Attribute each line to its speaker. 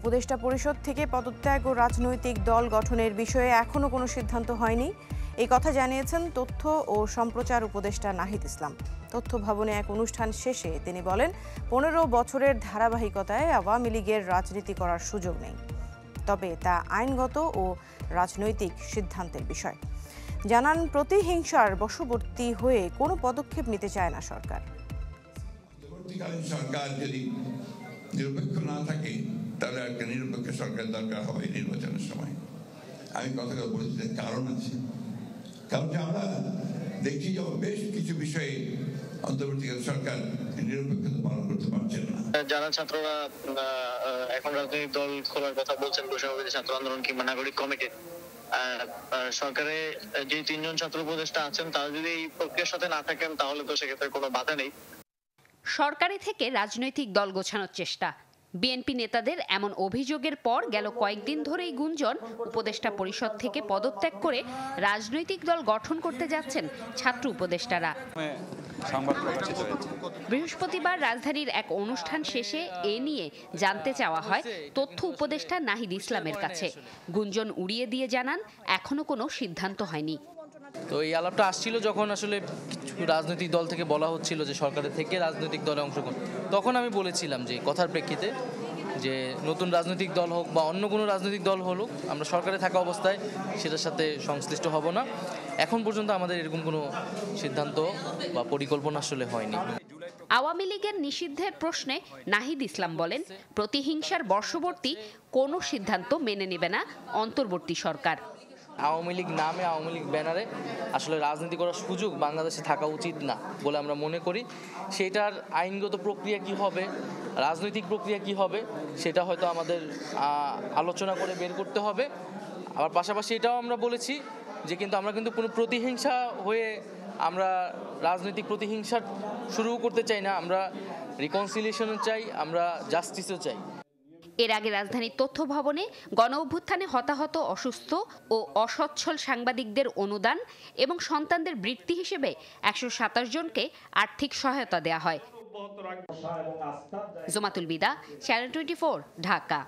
Speaker 1: উপদেষ্টা পরিষদ থেকে পদত্যাগ ও রাজনৈতিক দল গঠনের বিষয়ে এখনো কোনো সিদ্ধান্ত হয়নি। এই কথা জানিয়েছেন তথ্য ও সম্প্রচার উপদেষ্টা নাহিদ ইসলাম। তথ্য ভবনে এক অনুষ্ঠান শেষে তিনি বলেন, 15 বছরের ধারাবাহিকতায় আওয়ামী লীগের রাজনীতি করার সুযোগ নেই, তবে তা আইনগত ও রাজনৈতিক সিদ্ধান্তের বিষয়। জানান, প্রতিহিংসার বশবর্তী হয়ে কোনো পদক্ষেপ নিতে চায় না সরকার।
Speaker 2: সরকার যদি নিরপেক্ষ না থাকে তাহলে একটা নিরপেক্ষ সরকার দরকার হবে নির্বাচনের সময়। আমি কথাটা বলেছি, কারণ আছে। কারণ আমরা দেখি যে বেশ কিছু বিষয়ে অন্তর্বর্তীকালীন সরকার নিরপেক্ষতা পালন করতে পারছেন না।
Speaker 3: যারা ছাত্ররা এখন রাজনৈতিক দল খোলার কথা বলছেন, বৈষম্যবিরোধী ছাত্র আন্দোলন কিংবা নাগরিক কমিটি, সরকারে যে 3 জন ছাত্র উপদেষ্টা আছেন তারা যদি এই প্রক্রিয়ার সাথে না থাকেন তাহলে তো সেক্ষেত্রে কোনো বাধা নেই।
Speaker 4: সরকারি থেকে রাজনৈতিক দল গোছানোর চেষ্টা। বিএনপি নেতাদের এমন অভিযোগের পর গেল কয়েকদিন ধরেই গুঞ্জন, উপদেষ্টা পরিষদ থেকে পদত্যাগ করে রাজনৈতিক দল গঠন করতে যাচ্ছেন ছাত্র উপদেষ্টারা। বৃহস্পতিবার রাজধানীর এক অনুষ্ঠান শেষে এ নিয়ে জানতে চাওয়া হয় তথ্য উপদেষ্টা নাহিদ ইসলামের কাছে। গুঞ্জন উড়িয়ে দিয়ে জানান, এখনো কোনো সিদ্ধান্ত হয়নি।
Speaker 5: তো এই আলাপটা আসছিল যখন আসলে কিছু রাজনৈতিক দল থেকে বলা হচ্ছিল যে সরকারের থেকে রাজনৈতিক দলে অংশগ্রহণ, তখন আমি বলেছিলাম যে কথার প্রেক্ষিতে যে নতুন রাজনৈতিক দল হোক বা অন্য কোনো রাজনৈতিক দল হলো, আমরা সরকারে থাকা অবস্থায় সেটার সাথে সংশ্লিষ্ট হব না। এখন পর্যন্ত আমাদের এরকম কোনো সিদ্ধান্ত বা পরিকল্পনা আসলে হয়নি।
Speaker 4: আওয়ামী লীগের নিষিদ্ধের প্রশ্নে নাহিদ ইসলাম বলেন, প্রতিহিংসার বর্ষবর্তী কোনো সিদ্ধান্ত মেনে নেবে না অন্তর্বর্তী সরকার।
Speaker 5: আওয়ামী লীগ নামে, আওয়ামী লীগ ব্যানারে আসলে রাজনীতি করার সুযোগ বাংলাদেশে থাকা উচিত না বলে আমরা মনে করি। সেটার আইনগত প্রক্রিয়া কি হবে, রাজনৈতিক প্রক্রিয়া কি হবে, সেটা হয়তো আমাদের আলোচনা করে বের করতে হবে। আবার পাশাপাশি এটাও আমরা বলেছি যে আমরা কিন্তু কোনো প্রতিহিংসা হয়ে আমরা রাজনৈতিক প্রতিহিংসা শুরু করতে চাই না। আমরা রিকনসিলিয়েশনও চাই, আমরা জাস্টিসও চাই।
Speaker 4: এর আগে রাজধানীর তথ্য ভবনে গণ অভ্যুত্থানে হতাহত, অসুস্থ ও অসচ্ছল সাংবাদিকদের অনুদান এবং সন্তানদের বৃত্তি হিসেবে 127 জনকে আর্থিক সহায়তা দেওয়া হয়। জোমাতুল বিদা, চ্যানেল 24, ঢাকা।